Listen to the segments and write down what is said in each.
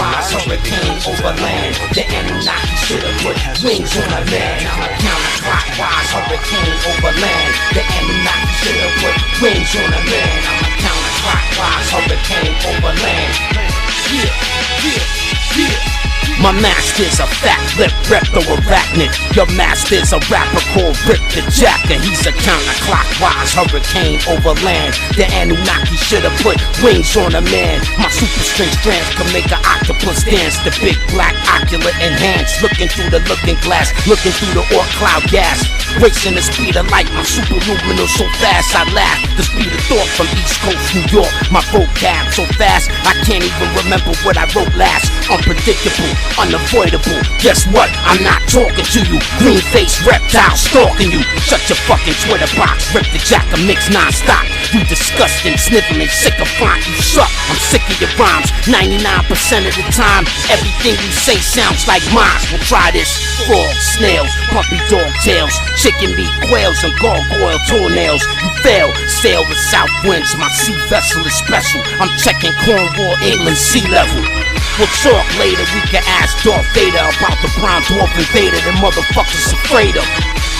clockwise, hurricane over land. The Anunnaki should've put wings on a man. I'm a counterclockwise, hurricane over land. The Anunnaki should've put wings on a man. I'm a counterclockwise, hurricane over land. Yeah. My master's a fat lip repto-arachnid. Your master's a rapper called Rip the Jacker. He's a counterclockwise hurricane over land. The Anunnaki should've put wings on a man. My super strength strands can make an octopus dance. The big black ocular enhanced, looking through the looking glass, looking through the orc cloud gas. Racing the speed of light, my super luminous so fast I laugh. The speed of thought from East Coast New York. My vocab so fast I can't even remember what I wrote last. Unpredictable, unavoidable. Guess what? I'm not talking to you. Green face reptile stalking you. Shut your fucking Twitter box. Rip the Jacker mix non-stop. You disgusting, sniveling, sycophant. You suck. I'm sick of your rhymes. 99% of the time, everything you say sounds like mine. We'll try this. Frogs, snails, puppy dog tails, chicken meat, quails, and gargoyle toenails. You fail, sail with south winds. My sea vessel is special. I'm checking Cornwall, England sea level. We'll talk later, we can ask Darth Vader about the brown dwarf invader the motherfuckers afraid of.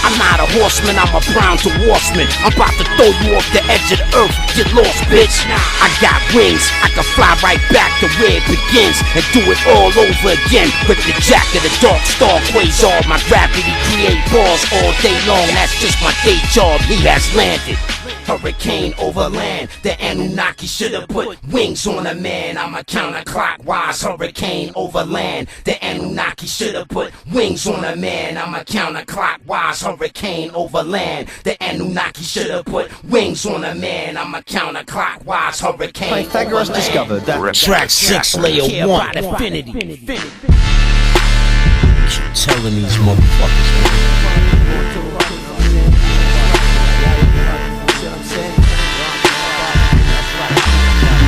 I'm not a horseman, I'm a brown dwarfsman. I'm about to throw you off the edge of the earth, get lost, bitch. I got wings, I can fly right back to where it begins and do it all over again. With the jacket, the dark star quasar, my gravity create bars all day long. That's just my day job, he has landed. Hurricane over land. The Anunnaki should've put wings on a man. I'm a counterclockwise hurricane over land. The Anunnaki should've put wings on a man. I'm a counterclockwise hurricane over land. The Anunnaki should've put wings on a man. I'm a counterclockwise hurricane Pythagoras over land. discovered that Track 6, layer 1, infinity. Keep telling these motherfuckers.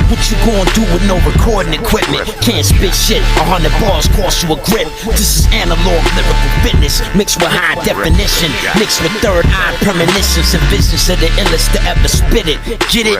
What you gonna do with no recording equipment? Can't spit shit, 100 bars cost you a grip. This is analog lyrical fitness, mixed with high definition, mixed with third eye premonitions and visions of the illest to ever spit it. Get it?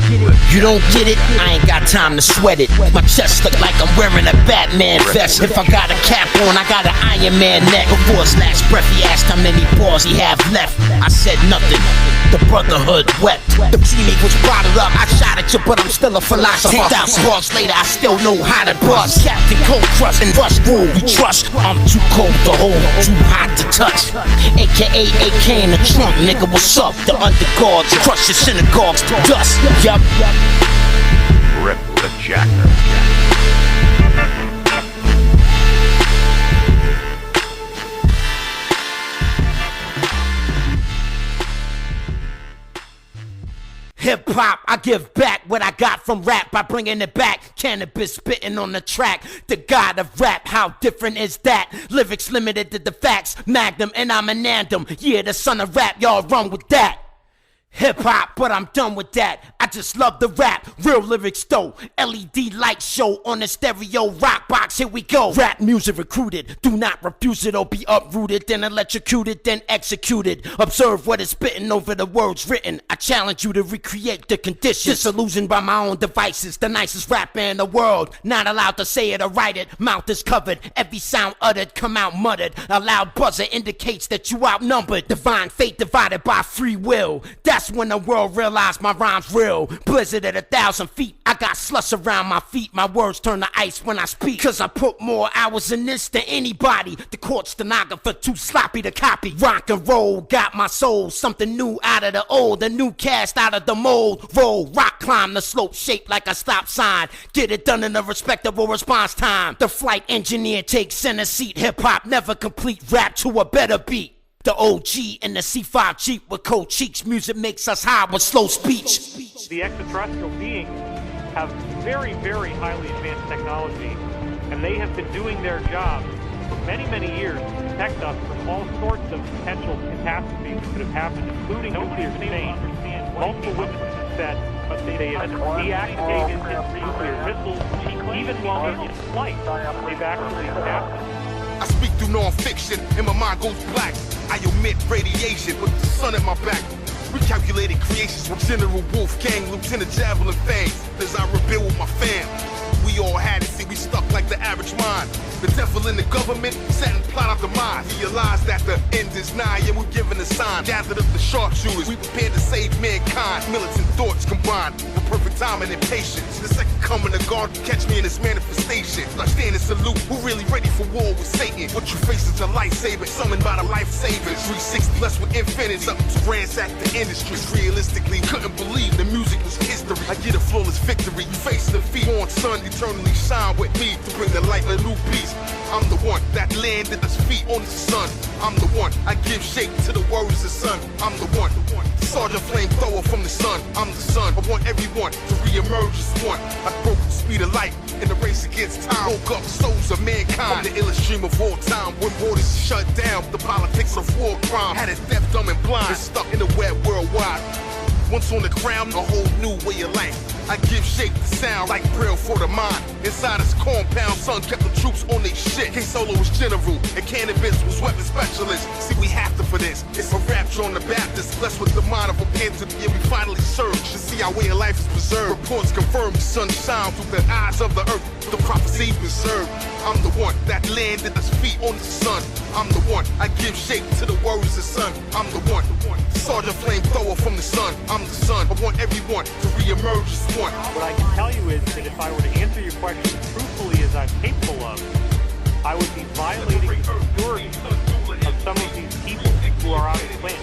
You don't get it? I ain't got time to sweat it. My chest look like I'm wearing a Batman vest. If I got a cap on, I got an Iron Man neck. Before his last breath, he asked how many bars he have left. I said nothing. The brotherhood wept. The teammate was bottled up. I shot at you, but I'm still a philosopher. 10,000 bars later, I still know how to bust. Captain Cold Crush and Rush Rule. You trust? I'm too cold to hold, too hot to touch. AKA AK in the trunk, nigga, what's up? The underguards crush your synagogues to dust. Yup. Rip the Jacker. Hip hop, I give back what I got from rap by bringing it back. Canibus spitting on the track, the god of rap. How different is that? Lyrics limited to the facts. Magnum and I'm an anthem. Yeah, the son of rap, y'all run with that. Hip hop, but I'm done with that. I just love the rap, real lyrics though. LED light show on the stereo rock box, here we go. Rap music recruited, do not refuse it or be uprooted, then electrocuted, then executed. Observe what is spitting over the words written. I challenge you to recreate the conditions. Disillusioned by my own devices, the nicest rapper in the world. Not allowed to say it or write it, mouth is covered. Every sound uttered come out muttered. A loud buzzer indicates that you outnumbered. Divine fate divided by free will. That's when the world realized my rhyme's real. Blizzard at 1,000 feet, I got slush around my feet. My words turn to ice when I speak, cause I put more hours in this than anybody. The court stenographer too sloppy to copy. Rock and roll got my soul, something new out of the old, a new cast out of the mold. Roll, rock, climb the slope shaped like a stop sign. Get it done in a respectable response time. The flight engineer takes center seat. Hip hop never complete, rap to a better beat. The OG and the C5 Jeep with cold cheeks. Music makes us high with slow speech. The extraterrestrial beings have very, very highly advanced technology, and they have been doing their job for many, many years to protect us from all sorts of potential catastrophes that could have happened, including nuclear chain. Multiple witnesses said they have deactivated nuclear missiles, even while they're in flight. They've actually adapted. I speak through non-fiction, and my mind goes black. I emit radiation with the sun at my back. Recalculated creations from General Wolfgang, Lieutenant Javelin Fang. As I rebuild with my fam, we all had it, see we stuck like the average search mine. The devil in the government sat and plot out the mind. Realize that the end is nigh, and we're given a sign. Gathered up the sharpshooters, we prepared to save mankind. Militant thoughts combined with perfect timing and patience. The second coming of God will catch me in this manifestation. I stand and salute, who really ready for war with Satan? What you face is a lightsaber, summoned by the lifesavers. 360 blessed with infinity, something to ransack the industry. Realistically, couldn't believe the music was history. I get a flawless victory. You face the feet on sun, eternally shine with me to bring the light a new peace. I'm the one that landed his feet on the sun. I'm the one, I give shape to the words of sun. I'm the one, Sergeant Flamethrower from the sun. I'm the sun, I want everyone to re-emerge as one. I broke the speed of light in the race against time. Woke up souls of mankind. I'm the illest dream of all time. When borders shut down, the politics of war crime had it deaf, dumb, and blind. It's stuck in the web worldwide. Once on the ground, a whole new way of life. I give shape to sound like braille for the mind. Inside his compound, son kept the troops on their shit. K-Solo was general, and Canibus was weapon specialist. See, we have to for this. It's a rapture on the Baptist, blessed with the mind of a panther. Yeah, we finally surge to see our way of life is preserved. Reports confirm the sun shine through the eyes of the earth. The prophecy's been served. I'm the one that landed his feet on the sun. I'm the one, I give shape to the words of sun. I'm the one, Sergeant Flamethrower from the sun. I'm the sun, I want everyone to re-emerge as one. What I can tell you is that if I were to answer your question truthfully as I'm capable of, I would be violating the security of some of these people who are on the planet.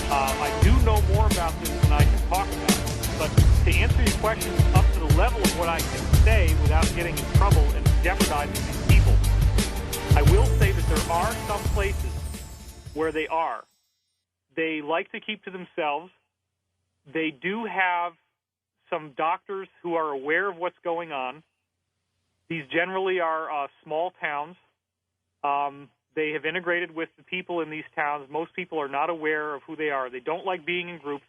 I do know more about this than I can talk about, but to answer your question up to the level of what I can say without getting in trouble and jeopardizing these people, I will say that there are some places where they are. They like to keep to themselves. They do have some doctors who are aware of what's going on. These generally are small towns. They have integrated with the people in these towns. Most people are not aware of who they are. They don't like being in groups.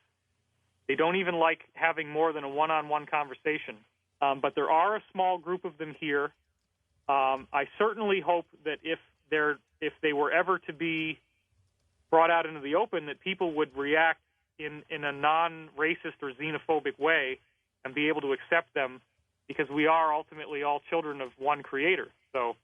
They don't even like having more than a one-on-one conversation. But there are a small group of them here. I certainly hope that if they were ever to be brought out into the open, that people would react in a non-racist or xenophobic way and be able to accept them, because we are ultimately all children of one creator. So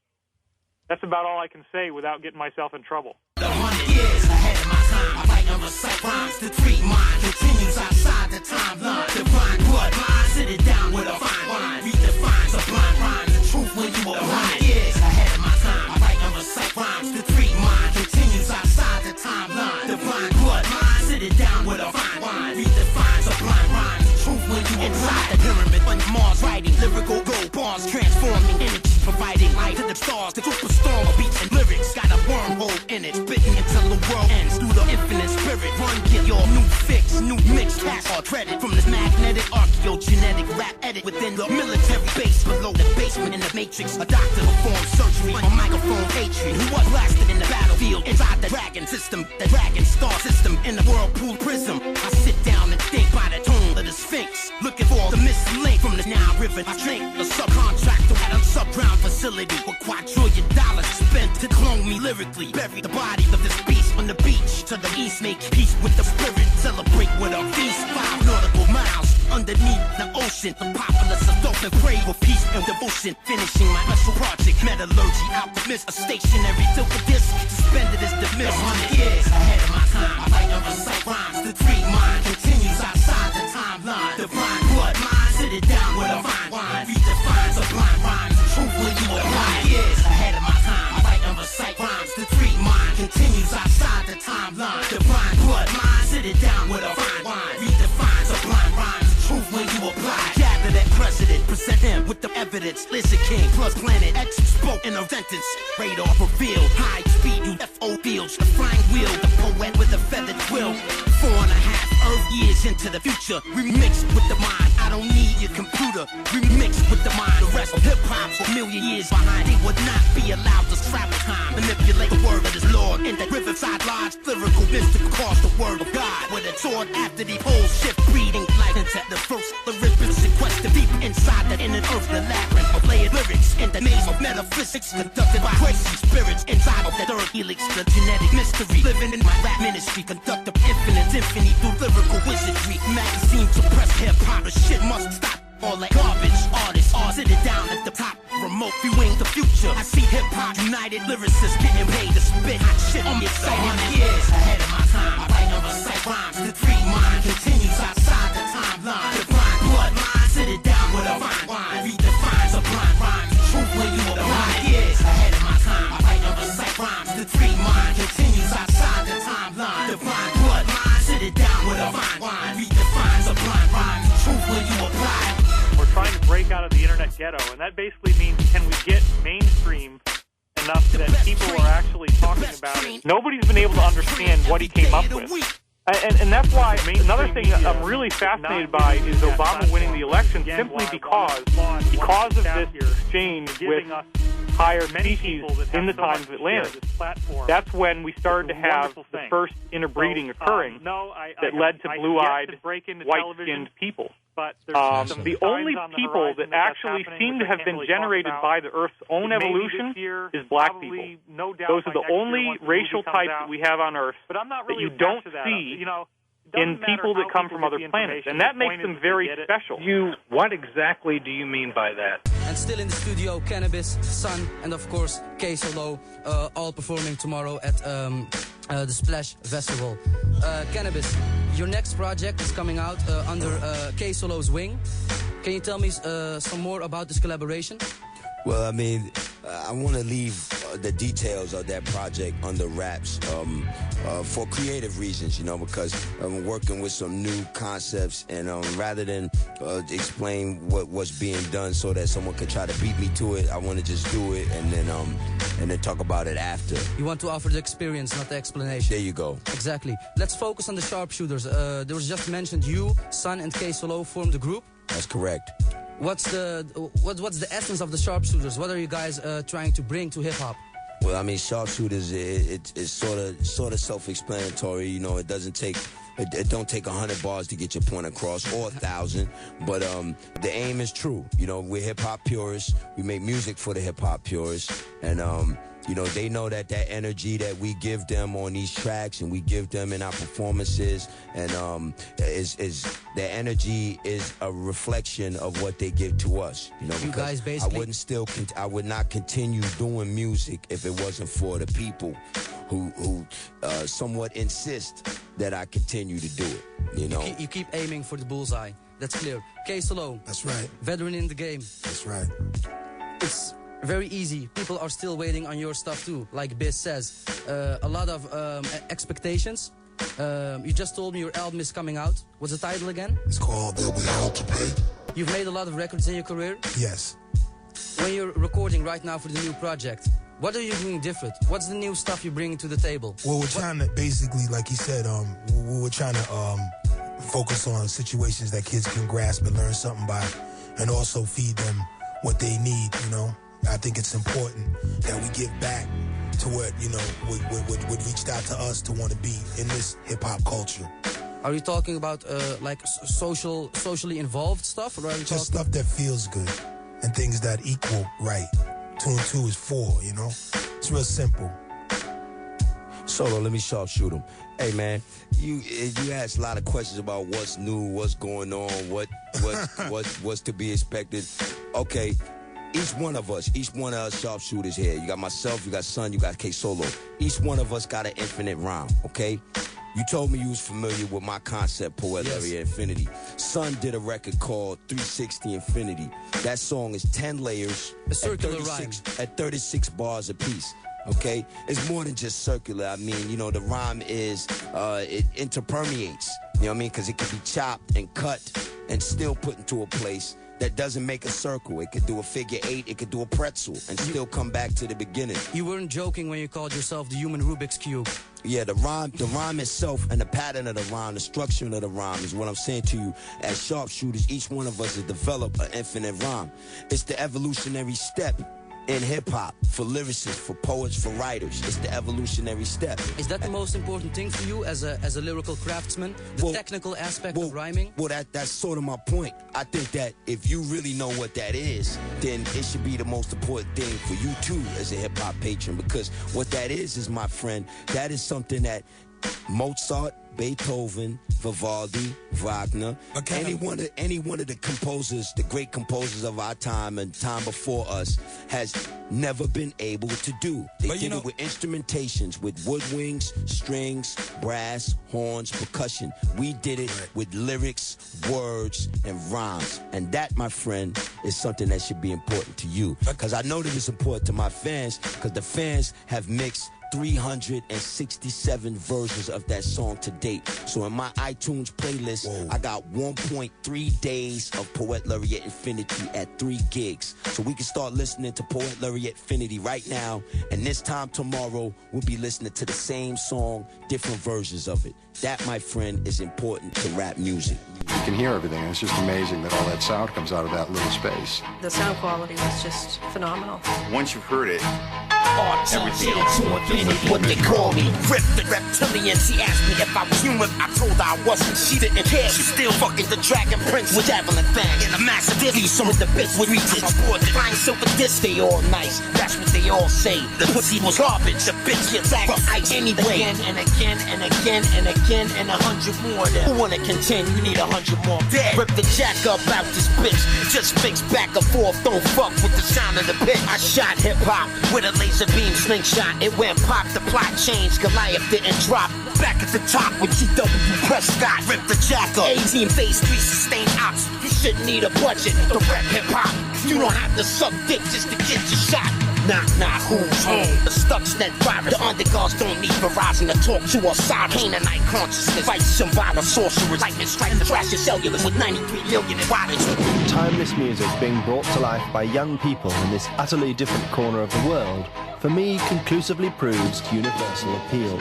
that's about all I can say without getting myself in trouble. The 100 years ahead of my time, I write and recite rhymes. The treat mind continues outside the timeline. Divine bloodline, sit it down with a fine wine. Redefine sublime rhymes, the truth when you are 100 years ahead of my time, I write and recite rhymes. The treat mind continues outside the timeline. Divine bloodline, sit it down with a fine wine. Redefine sublime rhymes, the truth when you are inside the pyramid on Mars, writing lyrical gold bars, transforming energy, providing light to the stars. The superstorm of beats and lyrics got a wormhole in it, spitting until the world ends through the infinite spirit. Run, get your new fix, new mix, cash or credit from this magnetic archaeogenetic rap edit within the military base below the basement in the matrix. A doctor performed surgery on microphone hatred who was blasted in the battlefield inside the dragon system, the dragon star system in the whirlpool prism. I sit down and think by the tone of the Sphinx, looking for the missing link from the Nile River. I drink the subcontractor at a subground facility with $quadrillion spent to clone me lyrically. Bury the body of this beast on the beach to the east, make peace with the spirit, celebrate with a feast. 5 nautical miles underneath the ocean, the populace of dolphin pray for peace and devotion. Finishing my special project, metallurgy, alchemist, a stationary silver disc, suspended is the mist. 100 years ahead of my time, I write and recite rhymes. The dream mind continues outside the timeline. Divine blood mind, sit it down with a fine wine. Redefine sublime rhymes, truth when you are 100 years ahead of my time, I write and recite rhymes. The dream mind continues outside the timeline. Divine blood mind, sit it down with a fine wine. Redefine sublime rhymes, truth when you apply. Gather that president, present him with the evidence. Lizard King plus Planet X spoke in a sentence. Radar revealed, high speed UFO fields. The flying wheel, the poet with a feathered quill. 4.5 Earth years into the future, remixed with the mind. I don't need your computer, remixed with the mind. The rest of hip-hop for a million years behind. They would not be allowed to travel time, manipulate the word of this Lord in that Riverside Lodge. Lyrical mystical cause the word of God with a sword after the whole shift breeding life into the first lyrics quest to deep inside the inner earth, the labyrinth of layered lyrics in the maze of metaphysics conducted by crazy spirits inside of the third helix, the genetic mystery living in my rap ministry, conduct of infinite symphony through lyrical wizardry. Magazine to press hip-hop, the shit must stop. All that garbage artists are sitting down at the top, remote viewing the excited lyricists getting paid to spit hot shit. I'm excited years ahead of my time. I write and recite rhymes. The three mind continues outside the timeline. Divine bloodline, sit it down with a fine wine. Redefines a blind rhyme. Truth when you apply. Years ahead of my time. I write and recite rhymes. The three mind continues outside the timeline. Divine bloodline, sit it down with a fine wine. Redefines a blind rhyme. Truth when you apply. We're trying to break out of the internet ghetto, and that basically means, can we get mainstream enough that people are actually talking about it? Nobody's been able to understand what he came up with. And that's why another thing I'm really fascinated by is Obama winning the election, simply because of this exchange with higher species in the times of Atlantis. That's when we started to have the first interbreeding occurring that led to blue-eyed, white-skinned people. But the only people that actually seem to have been generated by the Earth's own evolution is black people. Those are the only racial types that we have on Earth that you don't see in people that come from other planets, and that makes them very special. What exactly do you mean by that? And still in the studio, Canibus, Sun, and of course K-Solo, all performing tomorrow at the Splash Festival. Canibus, your next project is coming out under K-Solo's wing. Can you tell me some more about this collaboration? Well, I mean, I want to leave the details of that project under wraps for creative reasons, you know, because I'm working with some new concepts, and rather than explain what's being done so that someone could try to beat me to it, I want to just do it and then talk about it after. You want to offer the experience, not the explanation. There you go. Exactly. Let's focus on the sharpshooters. There was just mentioned you, Sun, and K-Solo formed the group. That's correct. What's the essence of the sharpshooters? What are you guys trying to bring to hip hop? Well, I mean, sharpshooters it's sort of self-explanatory. You know, it don't take 100 bars to get your point across, or 1,000. But the aim is true. You know, we're hip hop purists. We make music for the hip hop purists, and you know, they know that energy that we give them on these tracks and we give them in our performances, and their energy is a reflection of what they give to us. You know, you guys basically, I would not continue doing music if it wasn't for the people who somewhat insist that I continue to do it. You know, you keep aiming for the bullseye. That's clear. K-Solo. That's right. Veteran in the game. That's right. It's very easy. People are still waiting on your stuff too, like Biz says. A lot of expectations. You just told me your album is coming out. What's the title again? It's called There'll Be Hell to Pay. You've made a lot of records in your career? Yes. When you're recording right now for the new project, what are you doing different? What's the new stuff you're bringing to the table? Well, we're trying to, basically, like he said, we're trying to focus on situations that kids can grasp and learn something by, and also feed them what they need, you know? I think it's important that we give back to what, you know, what reached out to us to want to be in this hip-hop culture. Are you talking about like socially involved stuff? Or are you just stuff that feels good and things that equal right. 2 and 2 is 4, you know? It's real simple. Solo, let me sharpshoot him. Hey, man, you asked a lot of questions about what's new, what's going on, what's to be expected. Okay. Each one of us sharpshooters here. You got myself, you got Sun, you got K-Solo. Each one of us got an infinite rhyme, okay? You told me you was familiar with my concept, Poet Area Infinity. Sun did a record called 360 Infinity. That song is 10 layers a circular rhyme at 36 bars apiece. Okay? It's more than just circular. I mean, you know, the rhyme is, it interpermeates. You know what I mean? Because it can be chopped and cut and still put into a place that doesn't make a circle. It could do a figure 8, it could do a pretzel, and still come back to the beginning. You weren't joking when you called yourself the human Rubik's Cube. Yeah, the rhyme itself and the pattern of the rhyme, the structure of the rhyme is what I'm saying to you. As sharpshooters, each one of us has developed an infinite rhyme. It's the evolutionary step in hip-hop, for lyricists, for poets, for writers. It's the evolutionary step. Is that the most important thing for you as a lyrical craftsman? The technical aspect of rhyming? Well, that's sort of my point. I think that if you really know what that is, then it should be the most important thing for you, too, as a hip-hop patron. Because what that is, my friend, that is something that Mozart, Beethoven, Vivaldi, Wagner, any one of the composers, the great composers of our time and time before us, has never been able to do. They did it with instrumentations, with woodwinds, strings, brass, horns, percussion. We did it with lyrics, words, and rhymes. And that, my friend, is something that should be important to you. Because I know that it's important to my fans, because the fans have mixed 367 versions of that song to date. So in my iTunes playlist, I got 1.3 days of Poet Laureate Infinity at 3 gigs. So we can start listening to Poet Laureate Infinity right now, and this time tomorrow, we'll be listening to the same song, different versions of it. That, my friend, is important to rap music. You can hear everything, and it's just amazing that all that sound comes out of that little space. The sound quality was just phenomenal. Once you've heard it, everything to infinity, what they call me. Rip the reptilian. She asked me if I was human. I told her I wasn't. She didn't care. She still fucking the dragon prince with javelin fang and a massive divvy. So with the bitch with reaches. Aboard the flying silver disc, they all nice. That's what they all say. The pussy was garbage. The bitch gets back from ice anyway. Again and again and again and again and 100 more. Then who wanna contend? You need 100 more. Dead. Rip the jack up out this bitch. Just mix back and forth. Don't fuck with the sound of the pitch. I shot hip hop with a laser beam slingshot. It went pop, the plot changed. Goliath didn't drop. Back at the top with G.W. Prescott. Rip the jack up. 18 phase 3 sustained ops. You shouldn't need a budget to rap hip hop. You don't have to suck dick just to get your shot. Knock, knock, who's home? The Stuxnet virus. The underdogs don't need Verizon to talk to Osiris. Canaanite consciousness. Fight Shambhala sorcerers. Lightning strike the trash your cellular with 93 million in wattage. Timeless music being brought to life by young people in this utterly different corner of the world, for me, conclusively proves universal appeal.